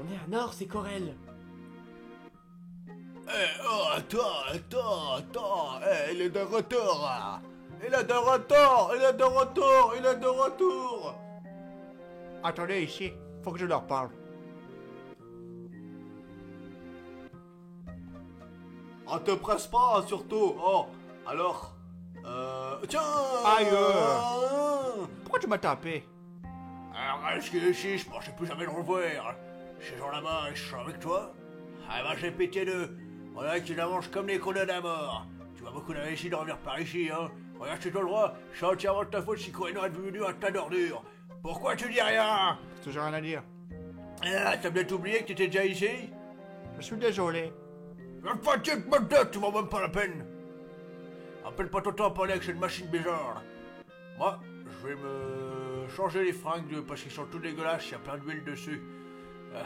On est à Nord, c'est Corel. Oh, attends, il est de retour là. Il est de retour. Attendez ici, faut que je leur parle. On te presse pas, surtout. Oh, alors, tiens. Aïe. Pourquoi tu m'as tapé? Alors, reste ici, je pensais plus jamais le revoir. Ces gens là-bas, ils sont avec toi? Ah ben, j'ai pitié d'eux. On a qui avancent comme les condamnés à mort. Tu vas beaucoup réussi de revenir par ici, hein. Regarde, c'est toi le droit. C'est entièrement de ta faute si Cohen est devenu un tas d'ordures. Pourquoi tu dis rien? J'ai toujours rien à dire. Ah, t'as peut-être oublié que t'étais déjà ici? Je suis désolé. Fatigue ma tête, tu m'en même pas la peine. Appelle pas ton temps à parler avec cette machine bizarre. Moi, je vais me changer les fringues parce qu'ils sont tout dégueulasses, il y a plein d'huile dessus. C'est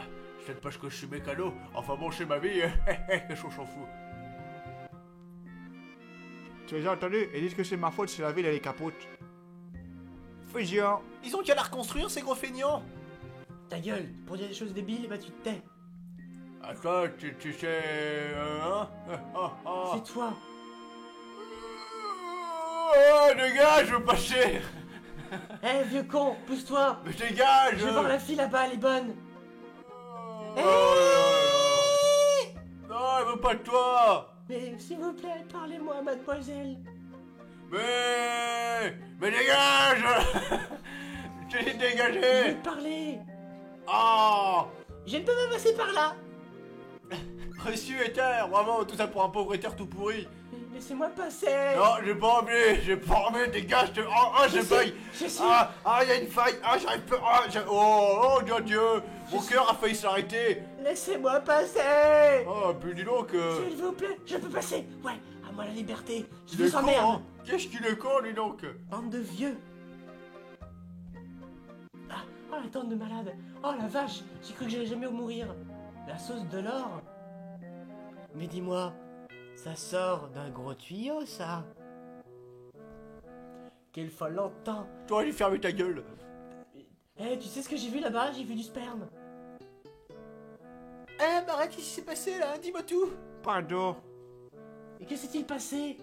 peut-être parce que je suis mécano. Enfin bon, c'est ma vie, qu'est-ce qu'on s'en fout. Tu as déjà entendu? Ils disent que c'est ma faute si la ville elle est capote. Fusion. Ils ont qu'à la reconstruire, ces gros feignants. Ta gueule, pour dire des choses débiles, bah tu te tais. Attends, tu sais... hein? C'est toi. Oh, dégage, je veux passer. Eh, vieux con, pousse-toi. Mais dégage. Je veux voir la fille là-bas, elle est bonne. Eh. Non, elle veut pas de toi. Mais s'il vous plaît, parlez-moi, mademoiselle. Mais dégage. Je t'ai dit de Je dégager. veux te parler. Oh. Je ne peux pas passer par là. Reçu Ether, vraiment, tout ça pour un pauvre Ether tout pourri. Laissez-moi passer. Non, j'ai pas envie, dégage, je failli. Je sais. Il y a une faille, j'arrive pas, oh, Dieu, mon cœur a failli s'arrêter. Laissez-moi passer. Oh, puis dis donc, S'il vous plaît, je peux passer. Ouais, à moi la liberté. Je il est vous con, emmerde. hein. Qu'est-ce qu'il est con, dis donc. Bande de vieux. Ah, oh la tente de malade. Oh la vache, j'ai cru que j'allais jamais mourir. La sauce de l'or. Mais dis-moi, ça sort d'un gros tuyau, ça. Quel folle longtemps. Toi, allez fermer ta gueule. Eh, tu sais ce que j'ai vu là-bas? J'ai vu du sperme. Eh, bah arrête, qu'est-ce qui s'est passé là? Dis-moi tout. Pardon. Et que s'est-il passé?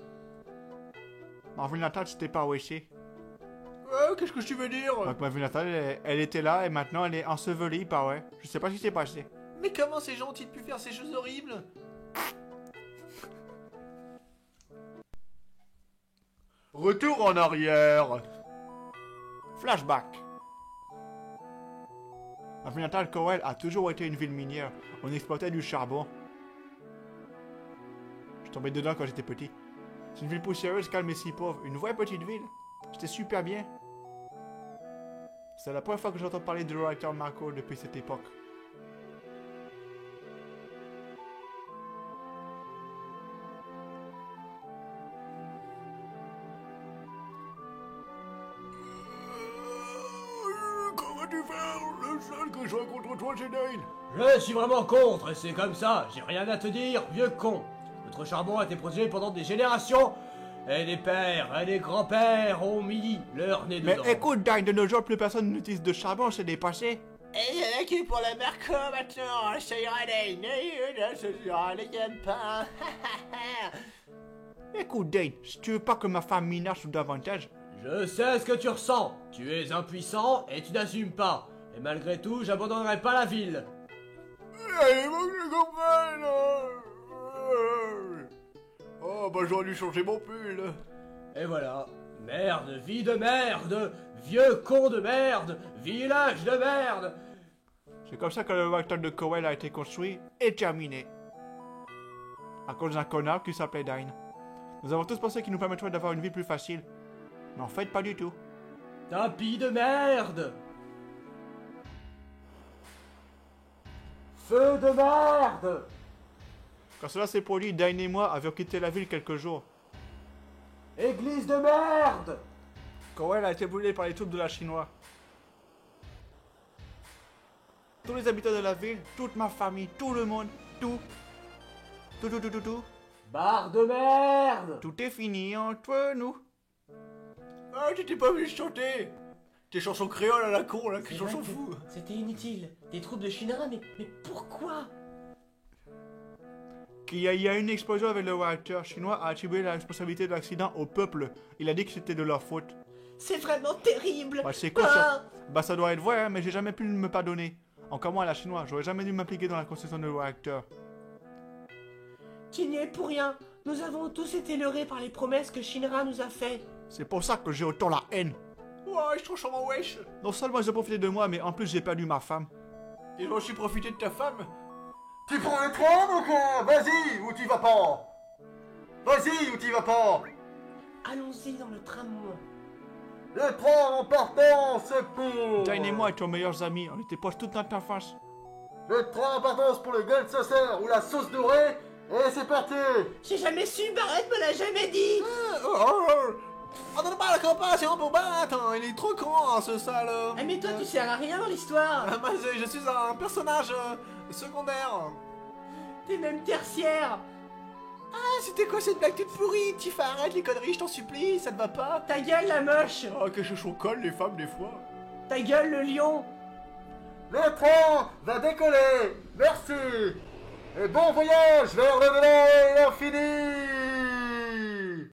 Ma ville natale c'était pas ici. Qu'est-ce que tu veux dire? Donc ma ville natale elle était là et maintenant elle est ensevelie par ouais. Je sais pas ce qui s'est passé. Mais comment ces gens ont-ils pu faire ces choses horribles? Retour en arrière. Flashback. Ma ville natale, Cowell, a toujours été une ville minière. On exploitait du charbon. Je tombais dedans quand j'étais petit. C'est une ville poussiéreuse, calme et si pauvre. Une vraie petite ville. C'était super bien. C'est la première fois que j'entends parler de Writer Marco depuis cette époque. Comment tu fais? Le seul que je vois contre toi, c'est Dane. Je suis vraiment contre, et c'est comme ça. J'ai rien à te dire, vieux con. Notre charbon a été protégé pendant des générations. Et des pères et des grands-pères ont mis leur nez Mais dedans. écoute, Dine, de nos jours, plus personne n'utilise de charbon, c'est dépassé. Et il y en a qui est pour la Marco maintenant. Ça ira les ça ira les gagne pas. Écoute, Dane, si tu veux pas que ma femme minage ou davantage, Je sais ce que tu ressens. Tu es impuissant et tu n'assumes pas. Et malgré tout, j'abandonnerai pas la ville. Il faut que je comprenne. Oh, bah j'aurais dû changer mon pull. Et voilà. Merde, vie de merde, vieux con de merde, village de merde. c'est comme ça que le réacteur de Cowell a été construit et terminé. À cause d'un connard qui s'appelait Dine. Nous avons tous pensé qu'il nous permettrait d'avoir une vie plus facile. Mais en fait, pas du tout. Tapis de merde. Feu de merde. Quand cela s'est produit, Dine et moi avions quitté la ville quelques jours. Église de merde. Cowell a été brûlé par les troupes de la Chinois. Tous les habitants de la ville, toute ma famille, tout le monde, tout, Barre de merde. tout est fini entre nous. Ah, tu t'es pas venu chanter. Tes chansons créoles à la con, là, C'est que vrai j'en que fous. C'était inutile. Des troupes de Shinra, mais pourquoi? Il y a une explosion avec le réacteur chinois a attribué la responsabilité de l'accident au peuple. Il a dit que c'était de leur faute. C'est vraiment terrible. Bah c'est quoi ça? Bah ça doit être vrai, hein, mais j'ai jamais pu me pardonner. Encore moins à la chinoise, j'aurais jamais dû m'impliquer dans la construction de réacteur. Tu n'y es pour rien. Nous avons tous été leurrés par les promesses que Shinra nous a fait. C'est pour ça que j'ai autant la haine. Ouais, je transforme en wesh. Non seulement ils ont profité de moi, mais en plus j'ai perdu ma femme. Ils ont aussi profité de ta femme. Tu prends le train, mon gars? Vas-y, ou tu vas pas? Vas-y, ou tu vas pas? Allons-y dans le tramway. Le train en partance pour... Dine et moi étions meilleurs amis, on était proches toute notre enfance. Le train en partance pour le gueule sauceur ou la sauce dorée, et c'est parti! J'ai jamais su, Barrett me l'a jamais dit. On donne pas la compassion pour battre, hein. Il est trop con, hein, ce sale. Ah mais toi tu sers à rien dans l'histoire. Moi, je suis un personnage secondaire. T'es même tertiaire. Ah, c'était quoi cette blague toute pourrie? Tifa, arrête les conneries, je t'en supplie, ça ne va pas. Ta gueule la moche. Oh, que chouchon colle les femmes des fois. Ta gueule le lion. Le train va décoller! Merci! Et bon voyage vers le delà et l'infini!